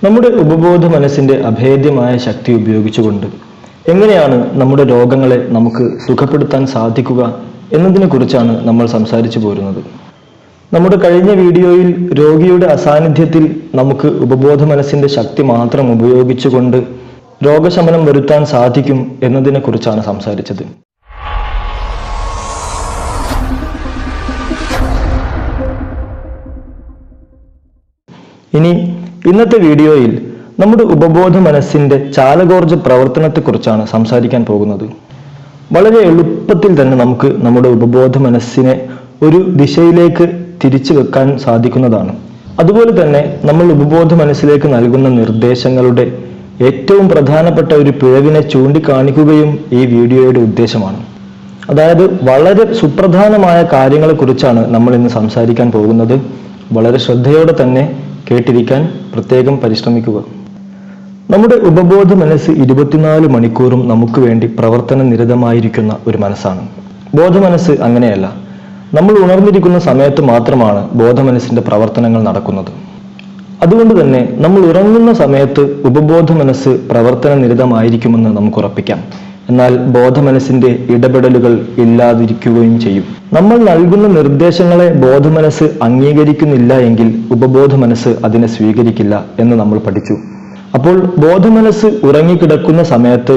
നമ്മുടെ ഉപബോധ മനസ്സിന്റെ അഭേദ്യമായ ശക്തി ഉപയോഗിച്ചുകൊണ്ട് എങ്ങനെയാണ് നമ്മുടെ രോഗങ്ങളെ നമുക്ക് സുഖപ്പെടുത്താൻ സാധിക്കുക എന്നതിനെ കുറിച്ചാണ് നമ്മൾ സംസാരിച്ചു പോരുന്നത്. നമ്മുടെ കഴിഞ്ഞ വീഡിയോയിൽ രോഗിയുടെ അസാന്നിധ്യത്തിൽ നമുക്ക് ഉപബോധ മനസ്സിന്റെ ശക്തി മാത്രം ഉപയോഗിച്ചുകൊണ്ട് രോഗശമനം വരുത്താൻ സാധിക്കും എന്നതിനെ കുറിച്ചാണ് സംസാരിച്ചത്. ഇനി ഇന്നത്തെ വീഡിയോയിൽ നമ്മുടെ ഉപബോധ മനസ്സിന്റെ ചാലകോർജ പ്രവർത്തനത്തെക്കുറിച്ചാണ് സംസാരിക്കാൻ പോകുന്നത്. വളരെ എളുപ്പത്തിൽ തന്നെ നമുക്ക് നമ്മുടെ ഉപബോധ മനസ്സിനെ ഒരു ദിശയിലേക്ക് തിരിച്ചു വെക്കാൻ സാധിക്കുന്നതാണ്. അതുപോലെ തന്നെ നമ്മൾ ഉപബോധ മനസ്സിലേക്ക് നൽകുന്ന നിർദ്ദേശങ്ങളുടെ ഏറ്റവും പ്രധാനപ്പെട്ട ഒരു പിഴവിനെ ചൂണ്ടിക്കാണിക്കുകയും ഈ വീഡിയോയുടെ ഉദ്ദേശമാണ്. അതായത് വളരെ സുപ്രധാനമായ കാര്യങ്ങളെക്കുറിച്ചാണ് നമ്മൾ ഇന്ന് സംസാരിക്കാൻ പോകുന്നത്. വളരെ ശ്രദ്ധയോടെ തന്നെ കേട്ടിരിക്കാൻ പ്രത്യേകം പരിശ്രമിക്കുക. നമ്മുടെ ഉപബോധ മനസ്സ് 24 മണിക്കൂറും നമുക്ക് വേണ്ടി പ്രവർത്തന നിരതമായിരിക്കുന്ന ഒരു മനസ്സാണ്. ബോധമനസ്സ് അങ്ങനെയല്ല. നമ്മൾ ഉണർന്നിരിക്കുന്ന സമയത്ത് മാത്രമാണ് ബോധമനസ്സിന്റെ പ്രവർത്തനങ്ങൾ നടക്കുന്നത്. അതുകൊണ്ട് തന്നെ നമ്മൾ ഉറങ്ങുന്ന സമയത്ത് ഉപബോധ മനസ്സ് പ്രവർത്തന നിരതമായിരിക്കുമെന്ന് നമുക്ക് ഉറപ്പിക്കാം. എന്നാൽ ബോധമനസ്സിന്റെ ഇടപെടലുകൾ ഇല്ലാതിരിക്കുകയും ചെയ്യും. നമ്മൾ നൽകുന്ന നിർദ്ദേശങ്ങളെ ബോധമനസ്സ് അംഗീകരിക്കുന്നില്ല എങ്കിൽ ഉപബോധ മനസ്സ് അതിനെ സ്വീകരിക്കില്ല എന്ന് നമ്മൾ പഠിച്ചു. അപ്പോൾ ബോധമനസ്സ് ഉറങ്ങിക്കിടക്കുന്ന സമയത്ത്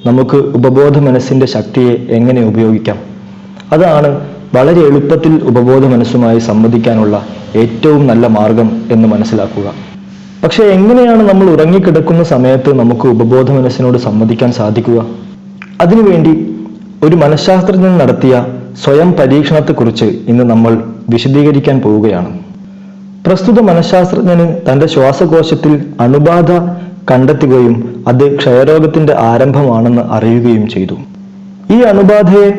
നമുക്ക് ഉപബോധ മനസ്സിന്റെ ശക്തിയെ എങ്ങനെ ഉപയോഗിക്കാം? അതാണ് വളരെ എളുപ്പത്തിൽ ഉപബോധ മനസ്സുമായി സംവദിക്കാനുള്ള ഏറ്റവും നല്ല മാർഗം എന്ന് മനസ്സിലാക്കുക. പക്ഷെ എങ്ങനെയാണ് നമ്മൾ ഉറങ്ങിക്കിടക്കുന്ന സമയത്ത് നമുക്ക് ഉപബോധ മനസ്സിനോട് സംവദിക്കാൻ സാധിക്കുക? അതിനുവേണ്ടി ഒരു മനഃശാസ്ത്രജ്ഞൻ നടത്തിയ സ്വയം പരീക്ഷണത്തെക്കുറിച്ച് ഇന്ന് നമ്മൾ വിശദീകരിക്കാൻ പോവുകയാണ്. പ്രസ്തുത മനഃശാസ്ത്രജ്ഞന് തന്റെ ശ്വാസകോശത്തിൽ അണുബാധ കണ്ടെത്തുകയും അത് ക്ഷയരോഗത്തിന്റെ ആരംഭമാണെന്ന് അറിയുകയും ചെയ്തു. ഈ അണുബാധയെ,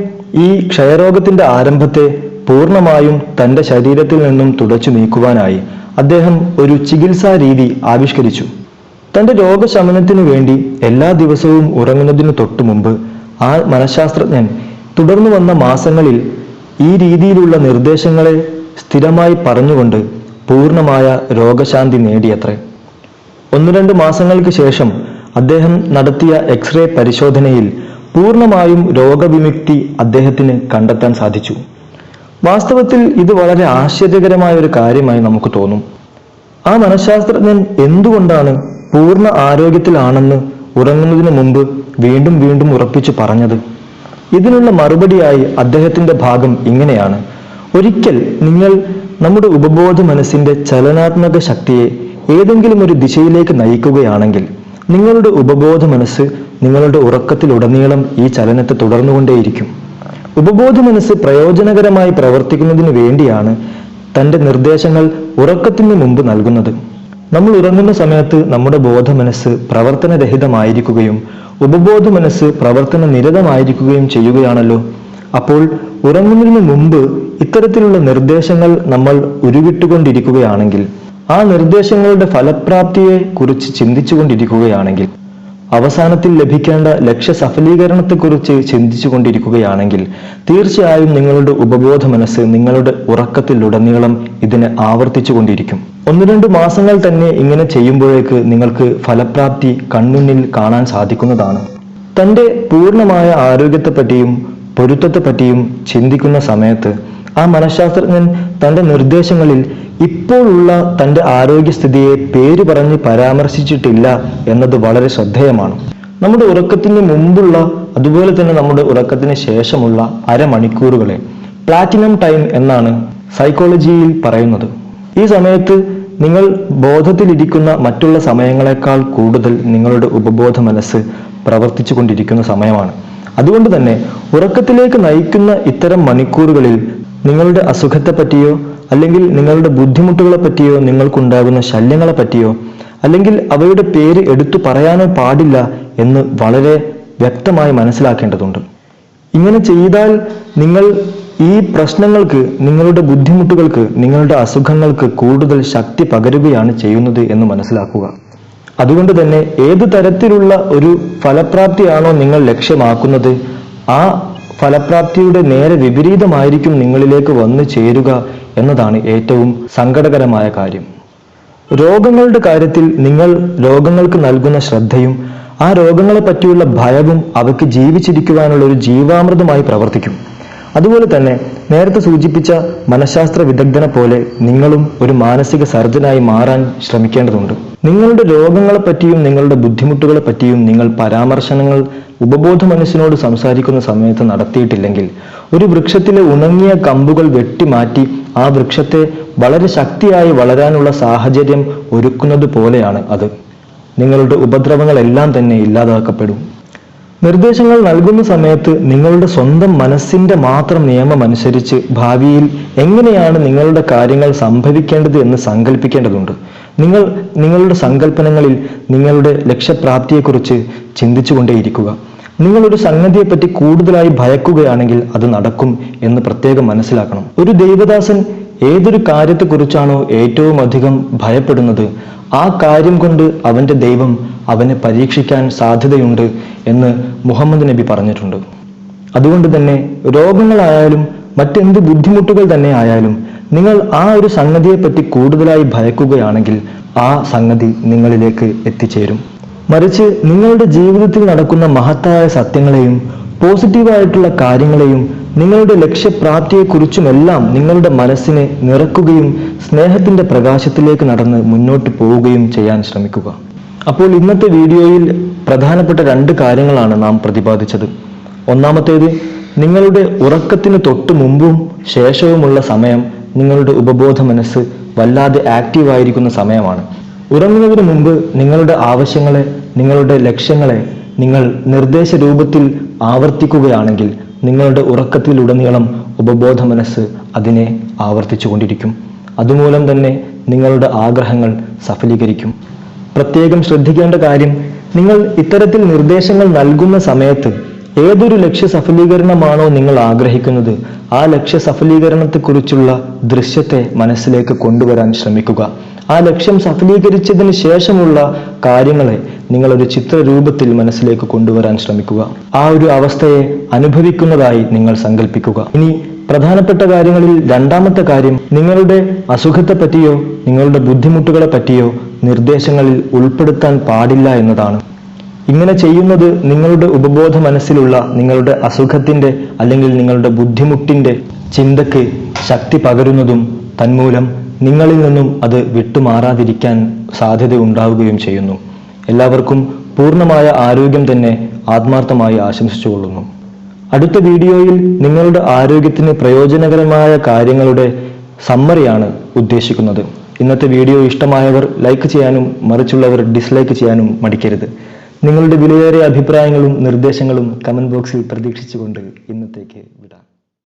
ഈ ക്ഷയരോഗത്തിന്റെ ആരംഭത്തെ പൂർണ്ണമായും തന്റെ ശരീരത്തിൽ നിന്നും തുടച്ചു നീക്കുവാനായി അദ്ദേഹം ഒരു ചികിത്സാ രീതി ആവിഷ്കരിച്ചു. തന്റെ രോഗശമനത്തിനു വേണ്ടി എല്ലാ ദിവസവും ഉറങ്ങുന്നതിനു തൊട്ടു മുമ്പ് ആ മനഃശാസ്ത്രജ്ഞൻ തുടർന്നു വന്ന മാസങ്ങളിൽ ഈ രീതിയിലുള്ള നിർദ്ദേശങ്ങളെ സ്ഥിരമായി പറഞ്ഞുകൊണ്ട് പൂർണ്ണമായ രോഗശാന്തി നേടിയത്രേ. 1-2 മാസങ്ങൾക്ക് ശേഷം അദ്ദേഹം നടത്തിയ എക്സ്റേ പരിശോധനയിൽ പൂർണ്ണമായും രോഗവിമുക്തി അദ്ദേഹത്തിന് കണ്ടെത്താൻ സാധിച്ചു. വാസ്തവത്തിൽ ഇത് വളരെ ആശ്ചര്യകരമായ ഒരു കാര്യമായി നമുക്ക് തോന്നും. ആ മനഃശാസ്ത്രജ്ഞൻ എന്തുകൊണ്ടാണ് പൂർണ്ണ ആരോഗ്യത്തിലാണെന്ന് ഉറങ്ങുന്നതിന് മുമ്പ് വീണ്ടും വീണ്ടും ഉറപ്പിച്ചു പറഞ്ഞത്? ഇതിനുള്ള മറുപടിയായി അദ്ദേഹത്തിന്റെ ഭാഗം ഇങ്ങനെയാണ്: ഒരിക്കൽ നിങ്ങൾ നമ്മുടെ ഉപബോധ മനസ്സിന്റെ ചലനാത്മക ശക്തിയെ ഏതെങ്കിലും ഒരു ദിശയിലേക്ക് നയിക്കുകയാണെങ്കിൽ നിങ്ങളുടെ ഉപബോധ മനസ്സ് നിങ്ങളുടെ ഉറക്കത്തിലുടനീളം ഈ ചലനത്തെ തുടർന്നുകൊണ്ടേയിരിക്കും. ഉപബോധ മനസ്സ് പ്രയോജനകരമായി പ്രവർത്തിക്കുന്നതിന് വേണ്ടിയാണ് തന്റെ നിർദ്ദേശങ്ങൾ ഉറക്കത്തിന് മുമ്പ് നൽകുന്നത്. നമ്മൾ ഉറങ്ങുന്ന സമയത്ത് നമ്മുടെ ബോധമനസ്സ് പ്രവർത്തനരഹിതമായിരിക്കുകയും ഉപബോധ മനസ്സ് പ്രവർത്തന നിരതമായിരിക്കുകയും ചെയ്യുകയാണല്ലോ. അപ്പോൾ ഉറങ്ങുന്നതിന് മുമ്പ് ഇത്തരത്തിലുള്ള നിർദ്ദേശങ്ങൾ നമ്മൾ ഉരുവിട്ടുകൊണ്ടിരിക്കുകയാണെങ്കിൽ, ആ നിർദ്ദേശങ്ങളുടെ ഫലപ്രാപ്തിയെ കുറിച്ച് ചിന്തിച്ചുകൊണ്ടിരിക്കുകയാണെങ്കിൽ, അവസാനത്തിൽ ലഭിക്കേണ്ട ലക്ഷ്യ സഫലീകരണത്തെക്കുറിച്ച് ചിന്തിച്ചു കൊണ്ടിരിക്കുകയാണെങ്കിൽ തീർച്ചയായും നിങ്ങളുടെ ഉപബോധ മനസ്സ് നിങ്ങളുടെ ഉറക്കത്തിലുടനീളം ഇതിനെ ആവർത്തിച്ചു കൊണ്ടിരിക്കും. 1-2 മാസങ്ങൾ തന്നെ ഇങ്ങനെ ചെയ്യുമ്പോഴേക്ക് നിങ്ങൾക്ക് ഫലപ്രാപ്തി കൺമുന്നിൽ കാണാൻ സാധിക്കുന്നതാണ്. തന്റെ പൂർണ്ണമായ ആരോഗ്യത്തെപ്പറ്റിയും പൊരുത്തത്തെപ്പറ്റിയും ചിന്തിക്കുന്ന സമയത്ത് ആ മനഃശാസ്ത്രജ്ഞൻ തന്റെ നിർദ്ദേശങ്ങളിൽ ഇപ്പോഴുള്ള തന്റെ ആരോഗ്യസ്ഥിതിയെ പേര് പറഞ്ഞ് പരാമർശിച്ചിട്ടില്ല എന്നത് വളരെ ശ്രദ്ധേയമാണ്. നമ്മുടെ ഉറക്കത്തിന് മുമ്പുള്ള, അതുപോലെ തന്നെ നമ്മുടെ ഉറക്കത്തിന് ശേഷമുള്ള അരമണിക്കൂറുകളെ പ്ലാറ്റിനം ടൈം എന്നാണ് സൈക്കോളജിയിൽ പറയുന്നത്. ഈ സമയത്ത് നിങ്ങൾ ബോധത്തിലിരിക്കുന്ന മറ്റുള്ള സമയങ്ങളെക്കാൾ കൂടുതൽ നിങ്ങളുടെ ഉപബോധ മനസ്സ് പ്രവർത്തിച്ചു കൊണ്ടിരിക്കുന്ന സമയമാണ്. അതുകൊണ്ട് തന്നെ ഉറക്കത്തിലേക്ക് നയിക്കുന്ന ഇത്തരം മണിക്കൂറുകളിൽ നിങ്ങളുടെ അസുഖത്തെ പറ്റിയോ അല്ലെങ്കിൽ നിങ്ങളുടെ ബുദ്ധിമുട്ടുകളെ പറ്റിയോ നിങ്ങൾക്കുണ്ടാകുന്ന ശല്യങ്ങളെ പറ്റിയോ അല്ലെങ്കിൽ അവയുടെ പേര് എടുത്തു പറയാനോ പാടില്ല എന്ന് വളരെ വ്യക്തമായി മനസ്സിലാക്കേണ്ടതുണ്ട്. ഇങ്ങനെ ചെയ്താൽ നിങ്ങൾ ഈ പ്രശ്നങ്ങൾക്ക്, നിങ്ങളുടെ ബുദ്ധിമുട്ടുകൾക്ക്, നിങ്ങളുടെ അസുഖങ്ങൾക്ക് കൂടുതൽ ശക്തി പകരുകയാണ് ചെയ്യുന്നത് എന്ന് മനസ്സിലാക്കുക. അതുകൊണ്ട് തന്നെ ഏത് തരത്തിലുള്ള ഒരു ഫലപ്രാപ്തിയാണോ നിങ്ങൾ ലക്ഷ്യമാക്കുന്നത്, ആ ഫലപ്രാപ്തിയുടെ നേരെ വിപരീതമായിരിക്കും നിങ്ങളിലേക്ക് വന്നു ചേരുക എന്നതാണ് ഏറ്റവും സങ്കടകരമായ കാര്യം. രോഗങ്ങളുടെ കാര്യത്തിൽ നിങ്ങൾ രോഗങ്ങൾക്ക് നൽകുന്ന ശ്രദ്ധയും ആ രോഗങ്ങളെ പറ്റിയുള്ള ഭയവും അവയ്ക്ക് ജീവിച്ചിരിക്കുവാനുള്ള ഒരു ജീവാമൃതമായി പ്രവർത്തിക്കും. അതുപോലെ തന്നെ നേരത്തെ സൂചിപ്പിച്ച മനഃശാസ്ത്ര വിദഗ്ധനെ പോലെ നിങ്ങളും ഒരു മാനസിക സർജനായി മാറാൻ ശ്രമിക്കേണ്ടതുണ്ട്. നിങ്ങളുടെ രോഗങ്ങളെ പറ്റിയും നിങ്ങളുടെ ബുദ്ധിമുട്ടുകളെ പറ്റിയും നിങ്ങൾ പരാമർശനങ്ങൾ ഉപബോധ മനസ്സിനോട് സംസാരിക്കുന്ന സമയത്ത് നടത്തിയിട്ടില്ലെങ്കിൽ ഒരു വൃക്ഷത്തിലെ ഉണങ്ങിയ കമ്പുകൾ വെട്ടിമാറ്റി ആ വൃക്ഷത്തെ വളരെ ശക്തിയായി വളരാനുള്ള സാഹചര്യം ഒരുക്കുന്നത് പോലെയാണ് അത്. നിങ്ങളുടെ ഉപദ്രവങ്ങളെല്ലാം തന്നെ ഇല്ലാതാക്കപ്പെടും. നിർദ്ദേശങ്ങൾ നൽകുന്ന സമയത്ത് നിങ്ങളുടെ സ്വന്തം മനസ്സിന്റെ മാത്രം നിയമം അനുസരിച്ച് ഭാവിയിൽ എങ്ങനെയാണ് നിങ്ങളുടെ കാര്യങ്ങൾ സംഭവിക്കേണ്ടത് എന്ന് സങ്കല്പിക്കേണ്ടതുണ്ട്. നിങ്ങളുടെ സങ്കല്പനങ്ങളിൽ നിങ്ങളുടെ ലക്ഷ്യപ്രാപ്തിയെക്കുറിച്ച് ചിന്തിച്ചുകൊണ്ടേയിരിക്കുക. നിങ്ങളൊരു സംഗതിയെപ്പറ്റി കൂടുതലായി ഭയക്കുകയാണെങ്കിൽ അത് നടക്കും എന്ന് പ്രത്യേകം മനസ്സിലാക്കണം. ഒരു ദൈവദാസൻ ഏതൊരു കാര്യത്തെക്കുറിച്ചാണോ ഏറ്റവും അധികം ഭയപ്പെടുന്നത് ആ കാര്യം കൊണ്ട് അവന്റെ ദൈവം അവനെ പരീക്ഷിക്കാൻ സാധ്യതയുണ്ട് എന്ന് മുഹമ്മദ് നബി പറഞ്ഞിട്ടുണ്ട്. അതുകൊണ്ട് തന്നെ രോഗങ്ങളായാലും മറ്റെന്ത് ബുദ്ധിമുട്ടുകൾ തന്നെ ആയാലും നിങ്ങൾ ആ ഒരു സംഗതിയെപ്പറ്റി കൂടുതലായി ഭയക്കുകയാണെങ്കിൽ ആ സംഗതി നിങ്ങളിലേക്ക് എത്തിച്ചേരും. മറിച്ച് നിങ്ങളുടെ ജീവിതത്തിൽ നടക്കുന്ന മഹത്തായ സത്യങ്ങളെയും പോസിറ്റീവായിട്ടുള്ള കാര്യങ്ങളെയും നിങ്ങളുടെ ലക്ഷ്യപ്രാപ്തിയെക്കുറിച്ചുമെല്ലാം നിങ്ങളുടെ മനസ്സിനെ നിറക്കുകയും സ്നേഹത്തിന്റെ പ്രകാശത്തിലേക്ക് നടന്ന് മുന്നോട്ട് പോവുകയും ചെയ്യാൻ ശ്രമിക്കുക. അപ്പോൾ ഇന്നത്തെ വീഡിയോയിൽ പ്രധാനപ്പെട്ട 2 കാര്യങ്ങളാണ് നാം പ്രതിപാദിച്ചത്. ഒന്നാമത്തേത്, നിങ്ങളുടെ ഉറക്കത്തിന് തൊട്ട് മുമ്പും ശേഷവുമുള്ള സമയം നിങ്ങളുടെ ഉപബോധ മനസ്സ് വല്ലാതെ ആക്റ്റീവായിരിക്കുന്ന സമയമാണ്. ഉറങ്ങുന്നതിന് മുമ്പ് നിങ്ങളുടെ ആവശ്യങ്ങളെ, നിങ്ങളുടെ ലക്ഷ്യങ്ങളെ നിങ്ങൾ നിർദ്ദേശ രൂപത്തിൽ ആവർത്തിക്കുകയാണെങ്കിൽ നിങ്ങളുടെ ഉറക്കത്തിലുടനീളം ഉപബോധ മനസ്സ് അതിനെ ആവർത്തിച്ചു കൊണ്ടിരിക്കും. അതുമൂലം തന്നെ നിങ്ങളുടെ ആഗ്രഹങ്ങൾ സഫലീകരിക്കും. പ്രത്യേകം ശ്രദ്ധിക്കേണ്ട കാര്യം, നിങ്ങൾ ഇത്തരത്തിൽ നിർദ്ദേശങ്ങൾ നൽകുന്ന സമയത്ത് ഏതൊരു ലക്ഷ്യ സഫലീകരണമാണോ നിങ്ങൾ ആഗ്രഹിക്കുന്നത് ആ ലക്ഷ്യ സഫലീകരണത്തെക്കുറിച്ചുള്ള ദൃശ്യത്തെ മനസ്സിലേക്ക് കൊണ്ടുവരാൻ ശ്രമിക്കുക. ആ ലക്ഷ്യം സഫലീകരിച്ചതിന് ശേഷമുള്ള കാര്യങ്ങളെ നിങ്ങളൊരു ചിത്രരൂപത്തിൽ മനസ്സിലേക്ക് കൊണ്ടുവരാൻ ശ്രമിക്കുക. ആ ഒരു അവസ്ഥയെ അനുഭവിക്കുന്നതായി നിങ്ങൾ സങ്കല്പിക്കുക. ഇനി പ്രധാനപ്പെട്ട കാര്യങ്ങളിൽ 2ാമത്തെ കാര്യം, നിങ്ങളുടെ അസുഖത്തെ പറ്റിയോ നിങ്ങളുടെ ബുദ്ധിമുട്ടുകളെ പറ്റിയോ നിർദ്ദേശങ്ങളിൽ ഉൾപ്പെടുത്താൻ പാടില്ല എന്നതാണ്. ഇങ്ങനെ ചെയ്യുന്നത് നിങ്ങളുടെ ഉപബോധ മനസ്സിലുള്ള നിങ്ങളുടെ അസുഖത്തിന്റെ അല്ലെങ്കിൽ നിങ്ങളുടെ ബുദ്ധിമുട്ടിന്റെ ചിന്തയ്ക്ക് ശക്തി പകരുന്നതും തന്മൂലം നിങ്ങളിൽ നിന്നും അത് വിട്ടുമാറാതിരിക്കാൻ സാധ്യത ഉണ്ടാവുകയും ചെയ്യുന്നു. എല്ലാവർക്കും പൂർണ്ണമായ ആരോഗ്യം തന്നെ ആത്മാർത്ഥമായി ആശംസിച്ചുകൊള്ളുന്നു. അടുത്ത വീഡിയോയിൽ നിങ്ങളുടെ ആരോഗ്യത്തിന് പ്രയോജനകരമായ കാര്യങ്ങളുടെ സമ്മറിയാണ് ഉദ്ദേശിക്കുന്നത്. ഇന്നത്തെ വീഡിയോ ഇഷ്ടമായവർ ലൈക്ക് ചെയ്യാനും മറിച്ചുള്ളവർ ഡിസ്ലൈക്ക് ചെയ്യാനും മടിക്കരുത്. നിങ്ങളുടെ വിലയേറിയ അഭിപ്രായങ്ങളും നിർദ്ദേശങ്ങളും കമന്റ് ബോക്സിൽ പ്രതീക്ഷിച്ചുകൊണ്ട് ഇന്നത്തേക്ക്